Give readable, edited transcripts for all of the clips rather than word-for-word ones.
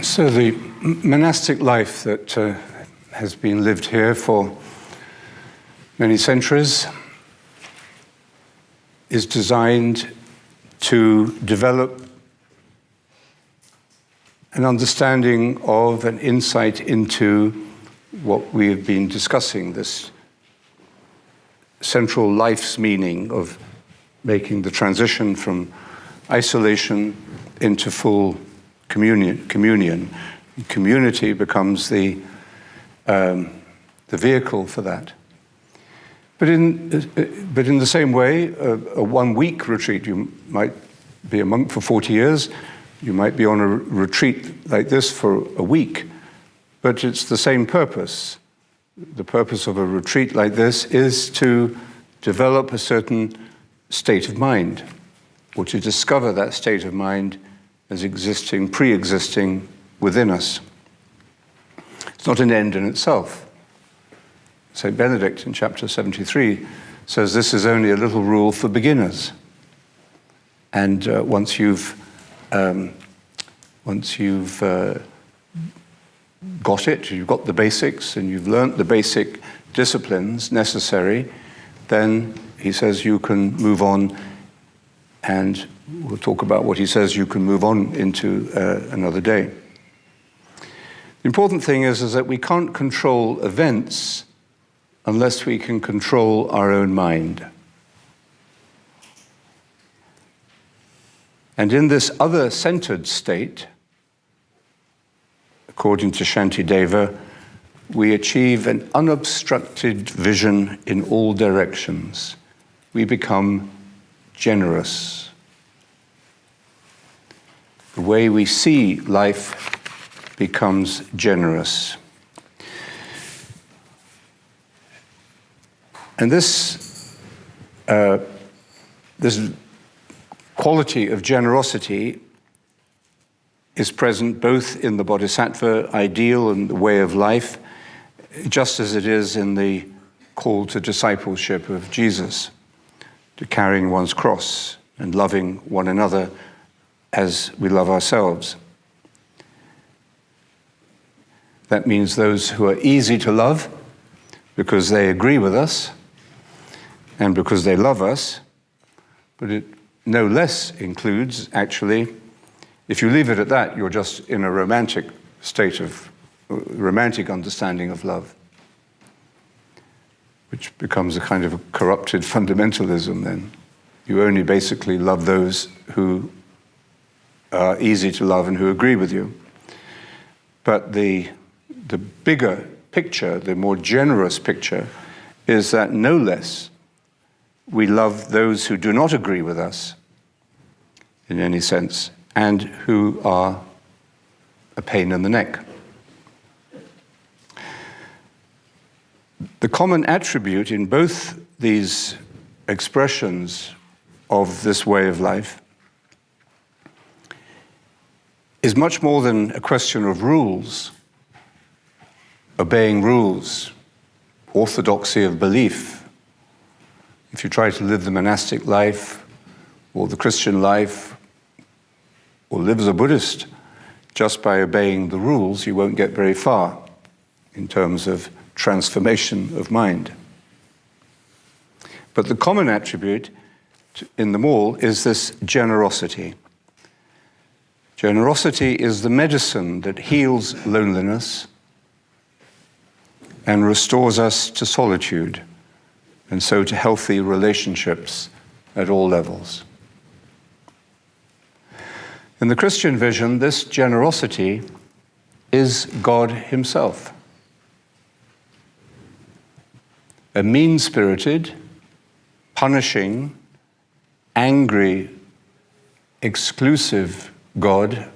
So the monastic life that has been lived here for many centuries is designed to develop an understanding of, an insight into what we have been discussing, this central life's meaning of making the transition from isolation into full communion. Community becomes the vehicle for that. But in the same way, a one-week retreat, you might be a monk for 40 years, you might be on a retreat like this for a week, but it's the same purpose. The purpose of a retreat like this is to develop a certain state of mind, or to discover that state of mind as existing, pre-existing within us. It's not an end in itself. St. Benedict in chapter 73 says this is only a little rule for beginners. And once you've got it, you've got the basics, and you've learnt the basic disciplines necessary, then he says you can move on, and we'll talk about what he says you can move on into another day. The important thing is that we can't control events unless we can control our own mind. And in this other-centered state, according to Shantideva, we achieve an unobstructed vision in all directions. We become generous. The way we see life becomes generous. And this quality of generosity is present both in the bodhisattva ideal and the way of life, just as it is in the call to discipleship of Jesus, to carrying one's cross and loving one another as we love ourselves. That means those who are easy to love because they agree with us and because they love us, but it no less includes, actually, if you leave it at that, you're just in a romantic state of, romantic understanding of love, which becomes a kind of a corrupted fundamentalism then. You only basically love those who are easy to love and who agree with you. But the bigger picture, the more generous picture, is that no less we love those who do not agree with us in any sense and who are a pain in the neck. The common attribute in both these expressions of this way of life is much more than a question of rules, obeying rules, orthodoxy of belief. If you try to live the monastic life or the Christian life or live as a Buddhist just by obeying the rules, you won't get very far in terms of transformation of mind. But the common attribute in them all is this generosity. Generosity is the medicine that heals loneliness and restores us to solitude, and so to healthy relationships at all levels. In the Christian vision, this generosity is God himself. A mean-spirited, punishing, angry, exclusive God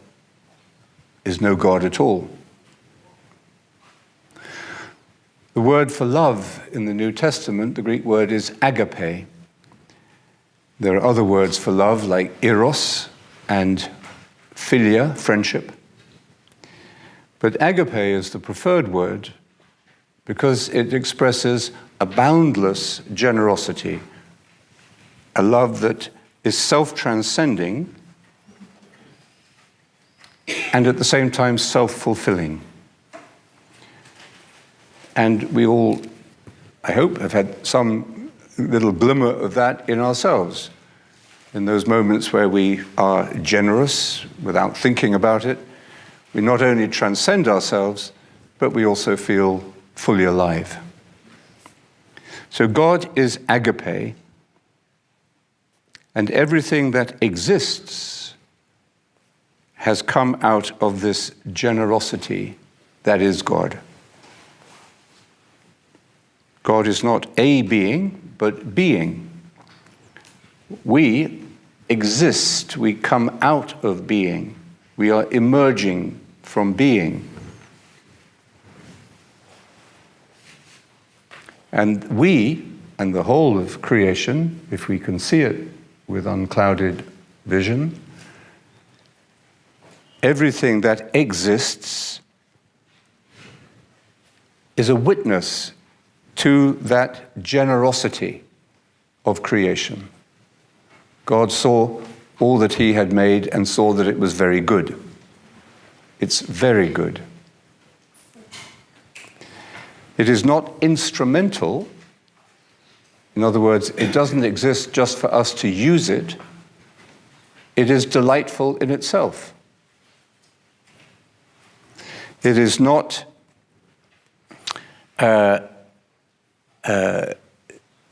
is no God at all. The word for love in the New Testament, the Greek word is agape. There are other words for love like eros and philia, friendship. But agape is the preferred word because it expresses a boundless generosity, a love that is self-transcending and at the same time self-fulfilling. And we all, I hope, have had some little glimmer of that in ourselves. In those moments where we are generous without thinking about it, we not only transcend ourselves, but we also feel fully alive. So God is agape, and everything that exists has come out of this generosity that is God. God is not a being, but being. We exist, we come out of being. We are emerging from being. And we, and the whole of creation, if we can see it with unclouded vision, everything that exists is a witness to that generosity of creation. God saw all that he had made and saw that it was very good. It's very good. It is not instrumental. In other words, it doesn't exist just for us to use it. It is delightful in itself. It is not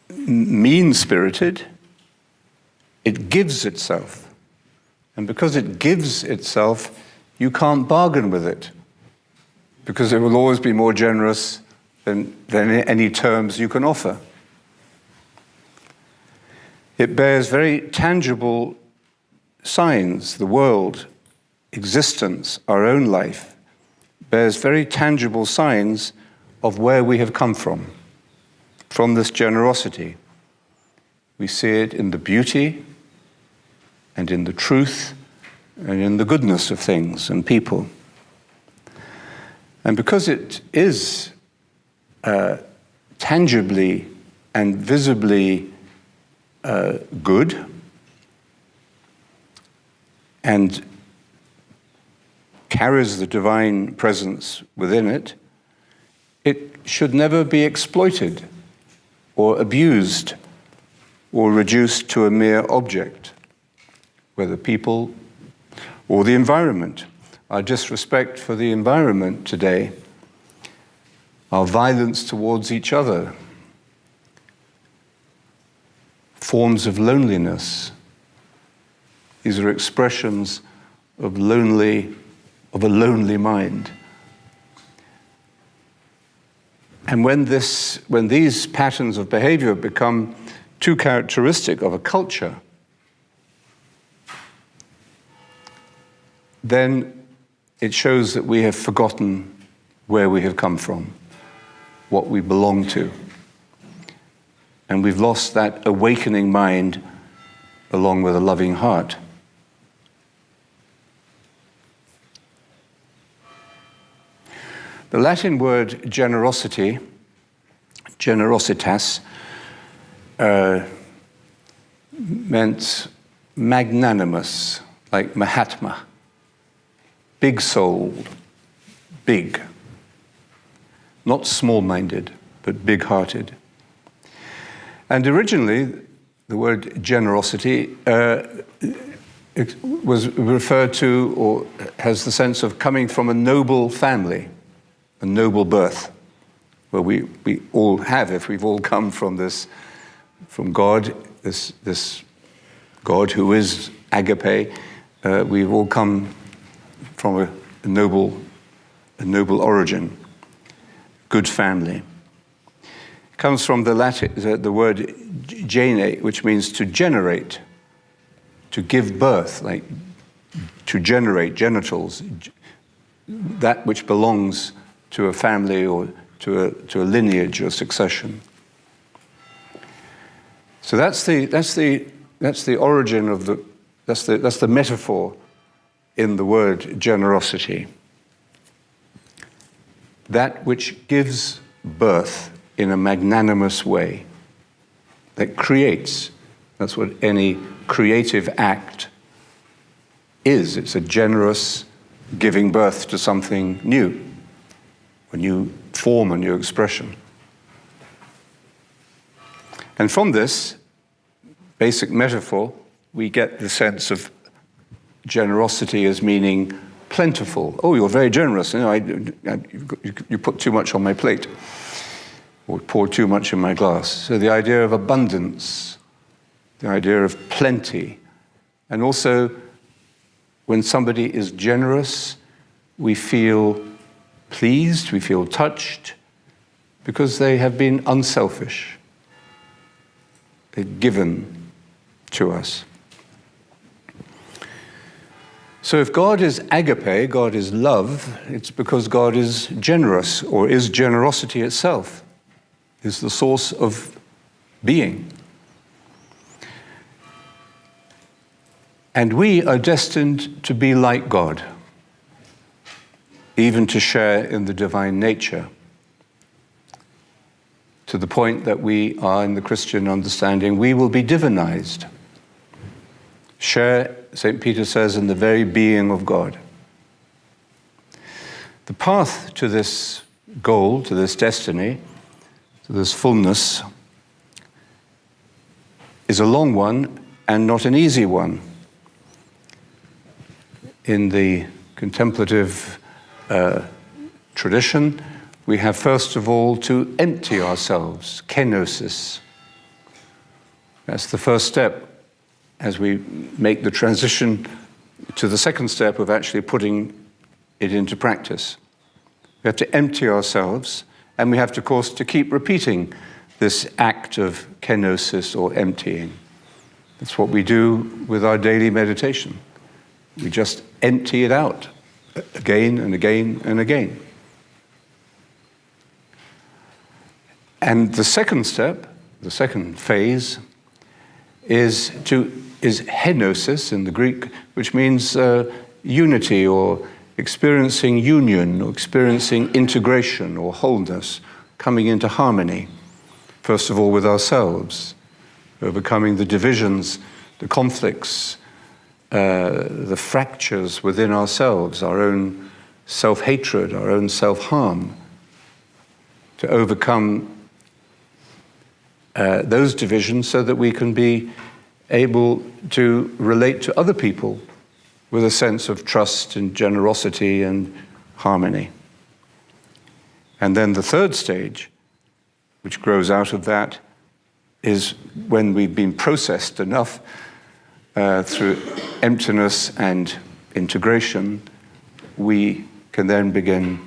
mean-spirited. It gives itself. And because it gives itself, you can't bargain with it, because it will always be more generous than any terms you can offer. It bears very tangible signs. The world, existence, our own life, bears very tangible signs of where we have come from this generosity. We see it in the beauty and in the truth and in the goodness of things and people. And because it is tangibly and visibly good and carries the divine presence within it, it should never be exploited or abused or reduced to a mere object, whether people or the environment. Our disrespect for the environment today, our violence towards each other, forms of loneliness. These are expressions of a lonely mind. And when these patterns of behavior become too characteristic of a culture, then it shows that we have forgotten where we have come from, what we belong to. And we've lost that awakening mind along with a loving heart. The Latin word generosity, generositas, meant magnanimous, like Mahatma, big-souled, big. Not small-minded, but big-hearted. And originally, the word generosity it was referred to, or has the sense of coming from a noble family, a noble birth, where we all have, if we've all come from God, this God who is agape, we've all come from a noble origin, good family. It comes from the Latin, the word gene, which means to generate, to give birth, like to generate, genitals, that which belongs to a family or to a lineage or succession. So that's the origin of that's the metaphor in the word generosity. That which gives birth in a magnanimous way, that creates. That's what any creative act is. It's a generous, giving birth to something new, a new form, a new expression. And from this basic metaphor, we get the sense of generosity as meaning plentiful. Oh, you're very generous. You know, you put too much on my plate, or pour too much in my glass. So the idea of abundance, the idea of plenty, and also when somebody is generous, we feel pleased, we feel touched, because they have been unselfish. They've given to us. So if God is agape, God is love, it's because God is generous, or is generosity itself, is the source of being. And we are destined to be like God, even to share in the divine nature, to the point that we are, in the Christian understanding, we will be divinized. Share, St. Peter says, in the very being of God. The path to this goal, to this destiny, to this fullness, is a long one and not an easy one. In the contemplative tradition, we have first of all to empty ourselves, kenosis. That's the first step as we make the transition to the second step of actually putting it into practice. We have to empty ourselves, and we have to, of course, to keep repeating this act of kenosis, or emptying. That's what we do with our daily meditation. We just empty it out again and again and again. And the second step, the second phase, is henosis in the Greek, which means unity, or experiencing union, or experiencing integration or wholeness, coming into harmony, first of all with ourselves, overcoming the divisions, the conflicts, the fractures within ourselves, our own self-hatred, our own self-harm, to overcome those divisions so that we can be able to relate to other people with a sense of trust and generosity and harmony. And then the third stage, which grows out of that, is when we've been processed enough through emptiness and integration, we can then begin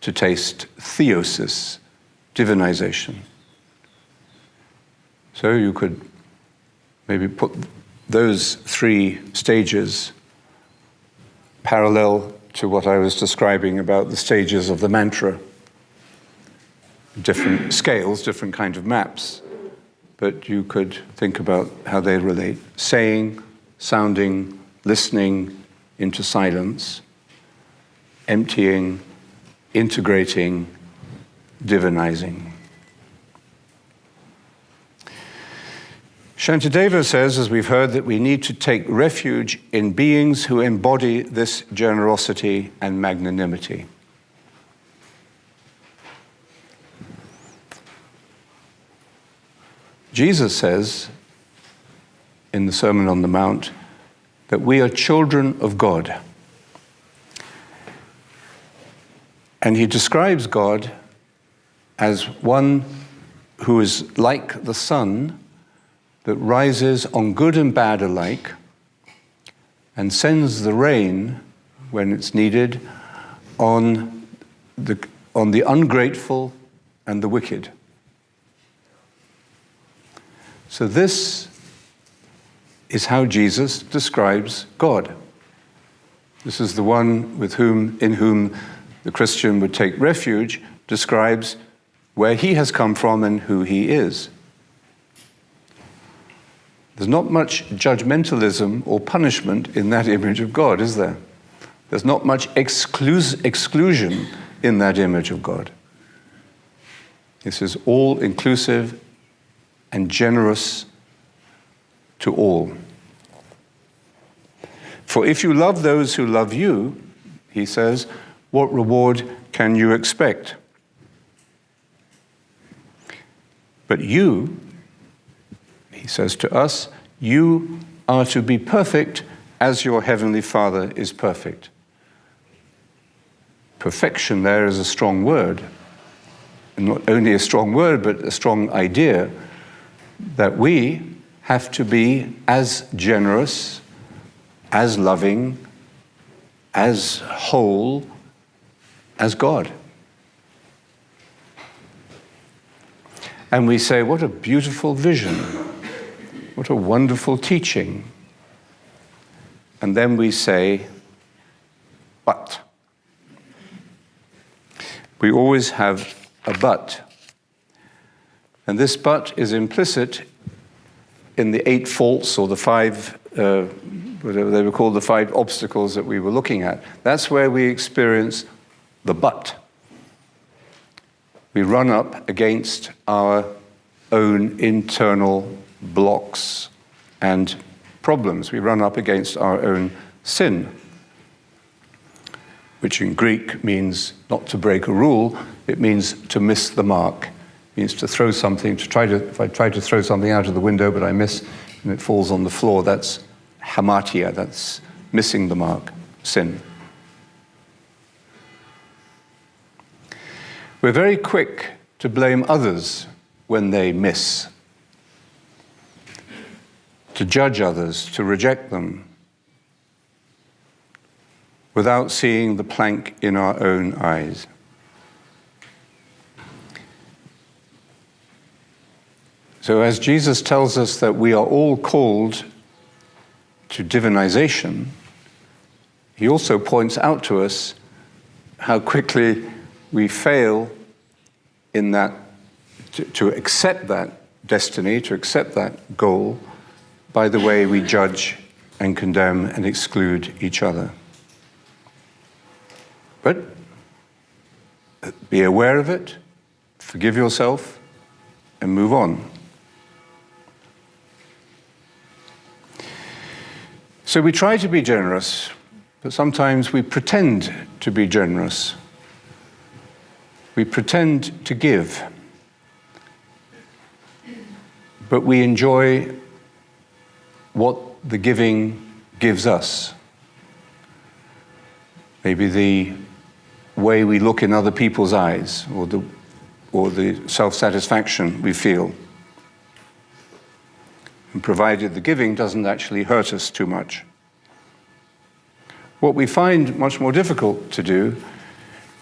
to taste theosis, divinization. So you could maybe put those three stages parallel to what I was describing about the stages of the mantra. Different scales, different kind of maps, but you could think about how they relate. Saying, sounding, listening into silence, emptying, integrating, divinizing. Shantideva says, as we've heard, that we need to take refuge in beings who embody this generosity and magnanimity. Jesus says in the Sermon on the Mount that we are children of God. And he describes God as one who is like the sun that rises on good and bad alike and sends the rain when it's needed on the ungrateful and the wicked. So this is how Jesus describes God. This is the one in whom the Christian would take refuge, describes where he has come from and who he is. There's not much judgmentalism or punishment in that image of God, is there? There's not much exclusion in that image of God. This is all-inclusive and generous to all. For if you love those who love you, he says, what reward can you expect? But you, he says to us, you are to be perfect as your heavenly Father is perfect. Perfection there is a strong word. And not only a strong word, but a strong idea that we have to be as generous, as loving, as whole as God. And we say, what a beautiful vision, what a wonderful teaching. And then we say, but. We always have a but. And this but is implicit in the 8 faults or the 5, whatever they were called, the 5 obstacles that we were looking at. That's where we experience the but. We run up against our own internal blocks and problems. We run up against our own sin, which in Greek means not to break a rule, it means to miss the mark. It means to throw something, if I try to throw something out of the window but I miss and it falls on the floor, that's hamartia, that's missing the mark, sin. We're very quick to blame others when they miss, to judge others, to reject them, without seeing the plank in our own eyes. So as Jesus tells us that we are all called to divinization, he also points out to us how quickly we fail in that, to accept that destiny, to accept that goal, by the way we judge and condemn and exclude each other. But be aware of it, forgive yourself, and move on. So we try to be generous, but sometimes we pretend to be generous. We pretend to give, but we enjoy what the giving gives us. Maybe the way we look in other people's eyes, or the self-satisfaction we feel. And provided the giving doesn't actually hurt us too much. What we find much more difficult to do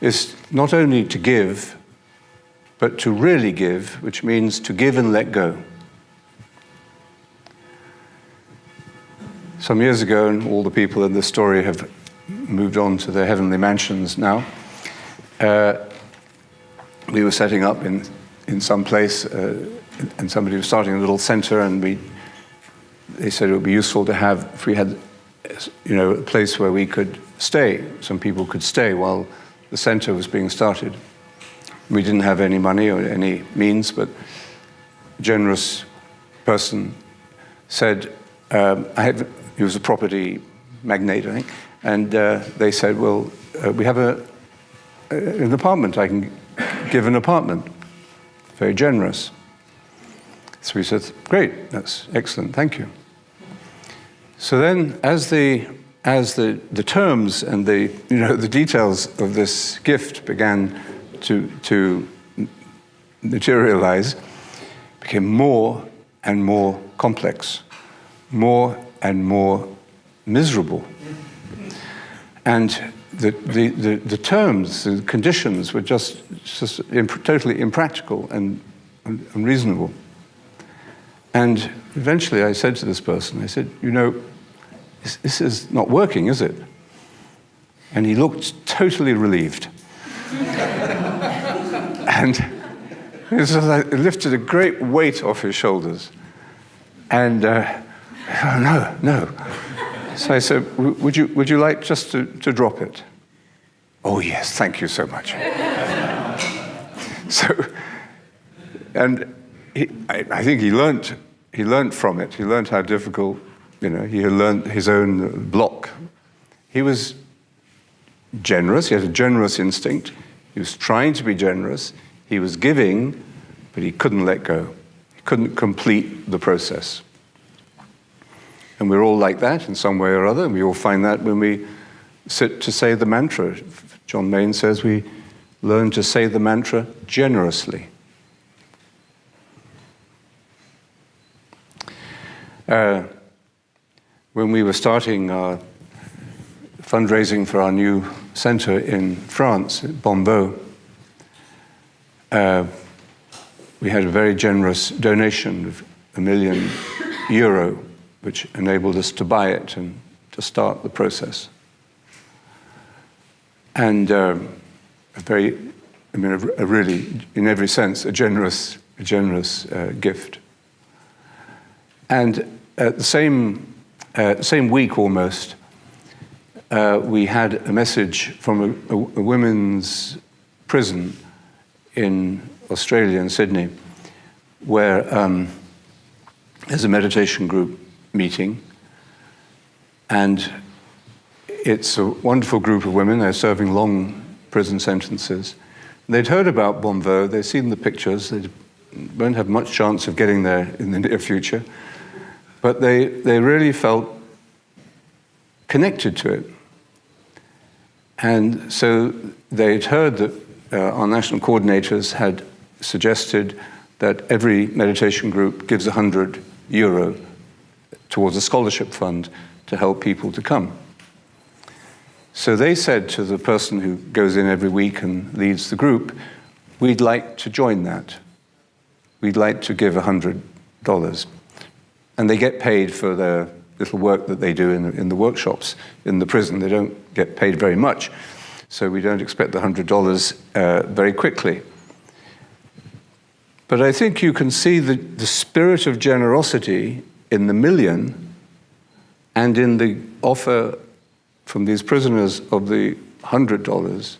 is not only to give, but to really give, which means to give and let go. Some years ago, and all the people in this story have moved on to their heavenly mansions now, we were setting up in some place, and somebody was starting a little center, and they said it would be useful to have, if we had, a place where we could stay, some people could stay while the center was being started. We didn't have any money or any means, but a generous person said, he was a property magnate, I think, and they said, well, we have an apartment, I can give an apartment. Very generous. So we said, great, that's excellent, thank you. So then, as the terms and the details of this gift began to materialize, it became more and more complex, more and more miserable. And the terms, the conditions were just totally impractical and unreasonable. And eventually I said to this person, I said, this is not working, is it? And he looked totally relieved. And it lifted a great weight off his shoulders. And no. So I said, would you like just to drop it? Oh yes, thank you so much. I think he learned from it. He learned how difficult, he had learned his own block He was generous. He had a generous instinct. He was trying to be generous. He was giving, but he couldn't let go. He couldn't complete the process. And we're all like that in some way or other, and we all find that when we sit to say the mantra. John Main says we learn to say the mantra generously. When we were starting our fundraising for our new center in France, at Bombeau, we had a very generous donation of €1 million, which enabled us to buy it and to start the process. And a really, in every sense, a generous gift. And at the same week almost, we had a message from a women's prison in Australia, in Sydney, where there's a meditation group meeting, and it's a wonderful group of women. They're serving long prison sentences. They'd heard about Bombeau, they'd seen the pictures, they won't have much chance of getting there in the near future, but they really felt connected to it. And so they'd heard that our national coordinators had suggested that every meditation group gives €100 towards a scholarship fund to help people to come. So they said to the person who goes in every week and leads the group, we'd like to join that. We'd like to give $100. And they get paid for their little work that they do in the workshops in the prison. They don't get paid very much, so we don't expect the $100 very quickly. But I think you can see the spirit of generosity in the $1 million and in the offer from these prisoners of the $100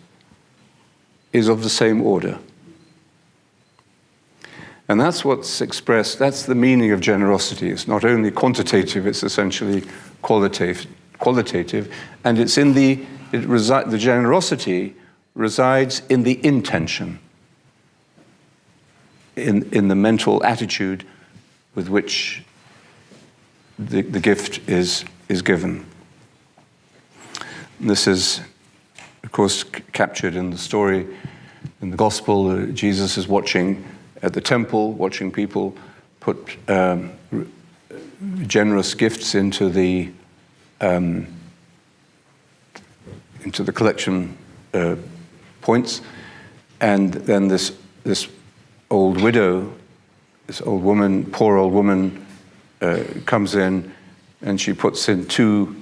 is of the same order. And that's what's expressed, that's the meaning of generosity. It's not only quantitative, it's essentially qualitative, and it's in the generosity resides in the intention, in the mental attitude with which the gift is given. This is, of course, captured in the story in the gospel. Jesus is watching at the temple, watching people put generous gifts into the collection points, and then this old widow, this old woman, poor old woman, comes in, and she puts in two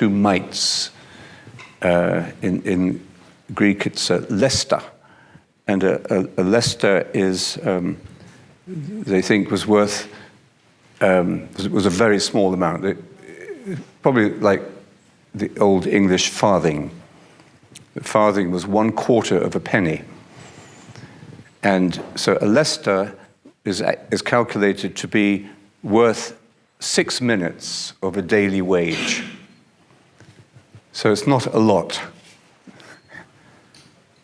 mites. In Greek, it's a lesta, and a lesta is, they think, was worth, it was a very small amount, probably like the old English farthing. The farthing was 1/4 of a penny, and so a lesta is calculated to be worth 6 minutes of a daily wage. So it's not a lot.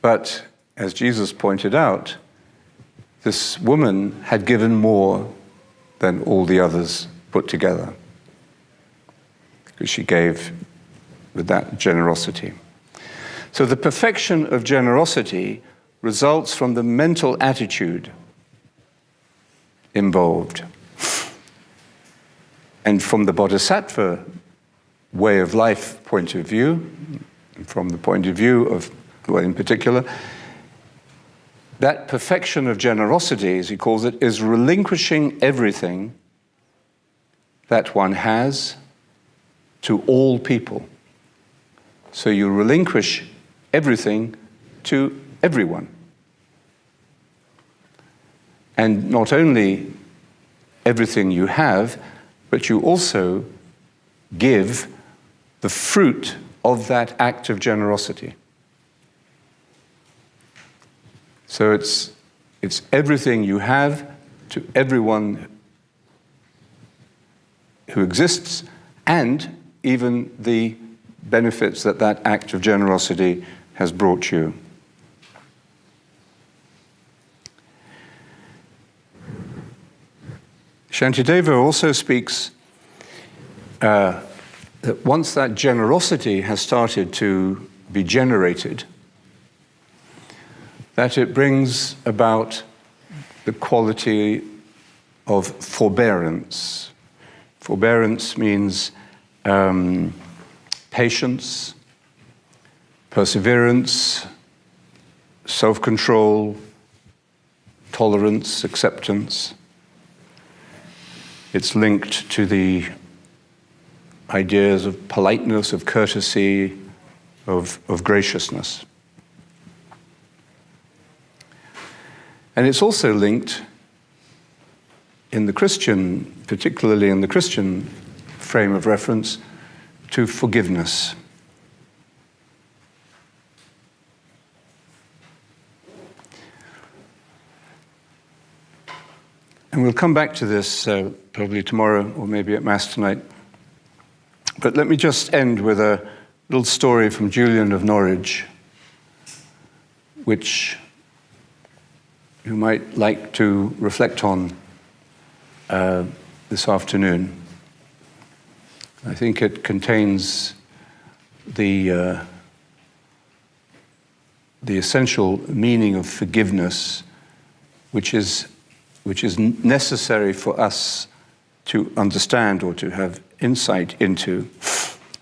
But as Jesus pointed out, this woman had given more than all the others put together, because she gave with that generosity. So the perfection of generosity results from the mental attitude involved. And from the bodhisattva way of life point of view, from the point of view of, well, in particular, that perfection of generosity, as he calls it, is relinquishing everything that one has to all people. So you relinquish everything to everyone. And not only everything you have, but you also give the fruit of that act of generosity. So it's everything you have to everyone who exists, and even the benefits that that act of generosity has brought you. Shantideva also speaks that once that generosity has started to be generated, that it brings about the quality of forbearance. Forbearance means patience, perseverance, self-control, tolerance, acceptance. It's linked to the ideas of politeness, of courtesy, of graciousness. And it's also linked in the Christian, particularly in the Christian frame of reference, to forgiveness. And we'll come back to this probably tomorrow or maybe at Mass tonight. But let me just end with a little story from Julian of Norwich, which you might like to reflect on this afternoon. I think it contains the essential meaning of forgiveness, which is necessary for us to understand or to have insight into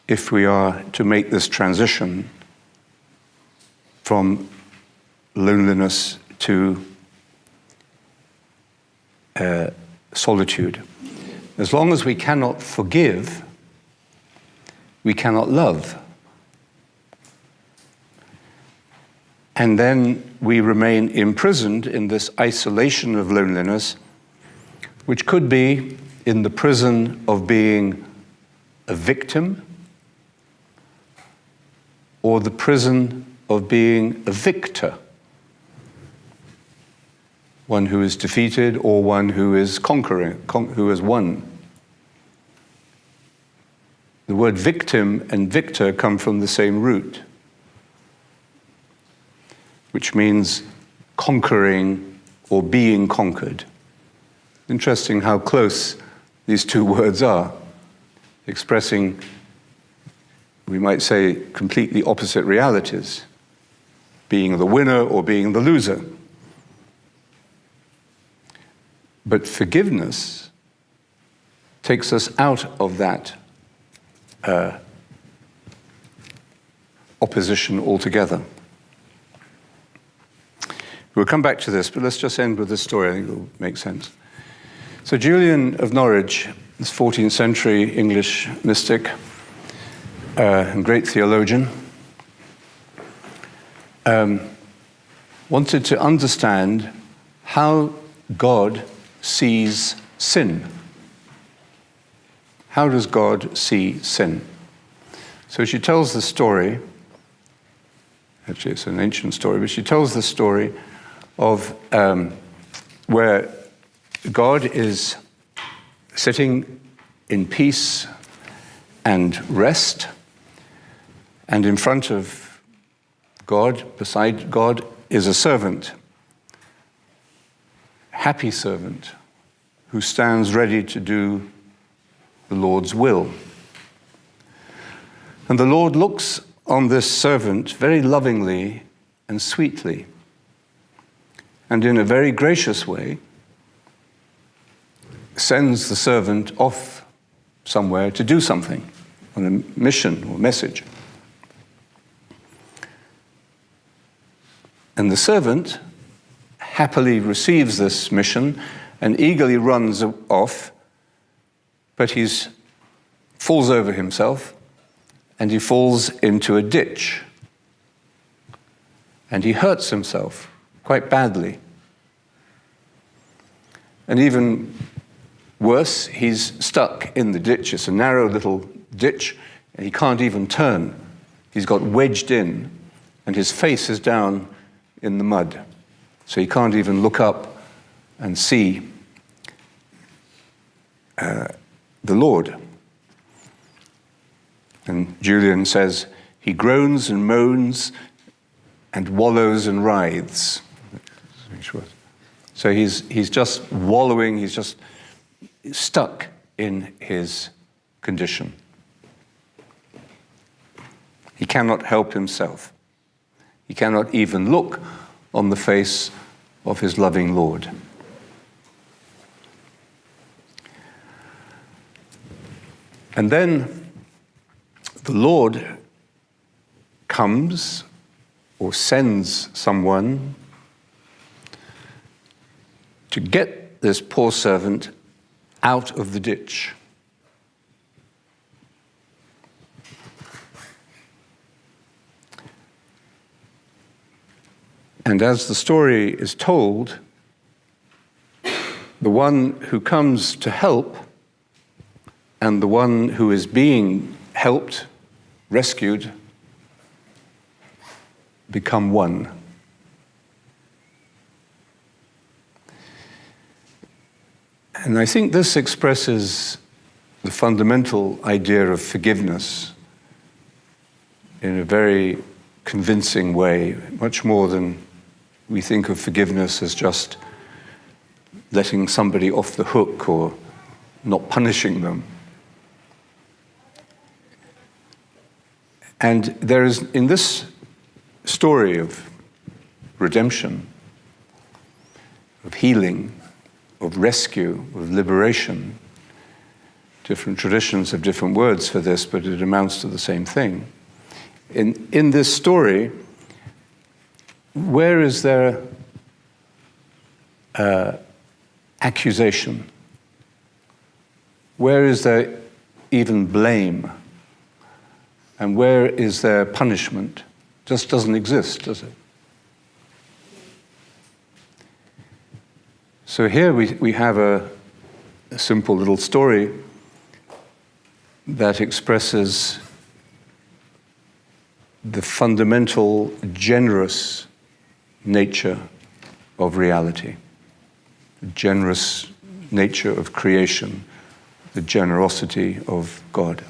if we are to make this transition from loneliness to solitude. As long as we cannot forgive, we cannot love. And then we remain imprisoned in this isolation of loneliness, which could be in the prison of being a victim or the prison of being a victor, one who is defeated or one who is conquering, who has won. The word victim and victor come from the same root, which means conquering or being conquered. Interesting how close these two words are, expressing, we might say, completely opposite realities, being the winner or being the loser. But forgiveness takes us out of that opposition altogether. We'll come back to this, but let's just end with this story. I think it will make sense. So Julian of Norwich, this 14th century English mystic and great theologian, wanted to understand how God sees sin. How does God see sin? So she tells the story, actually it's an ancient story, but she tells the story of where God is sitting in peace and rest, and in front of God, beside God, is a servant, happy servant, who stands ready to do the Lord's will. And the Lord looks on this servant very lovingly and sweetly, and in a very gracious way sends the servant off somewhere to do something, on a mission or message. And the servant happily receives this mission and eagerly runs off, but he falls over himself and he falls into a ditch. And he hurts himself quite badly. And even worse, he's stuck in the ditch. It's a narrow little ditch, and he can't even turn. He's got wedged in, and his face is down in the mud. So he can't even look up and see the Lord. And Julian says, he groans and moans and wallows and writhes. So he's just wallowing, he's just stuck in his condition. He cannot help himself. He cannot even look on the face of his loving Lord. And then the Lord comes or sends someone to get this poor servant out of the ditch. And as the story is told, the one who comes to help and the one who is being helped, rescued, become one. And I think this expresses the fundamental idea of forgiveness in a very convincing way, much more than we think of forgiveness as just letting somebody off the hook or not punishing them. And there is, in this story of redemption, of healing, of rescue, of liberation, different traditions have different words for this, but it amounts to the same thing. In this story, where is there accusation? Where is there even blame? And where is there punishment? Just doesn't exist, does it? So here we have a simple little story that expresses the fundamental generous nature of reality, the generous nature of creation, the generosity of God.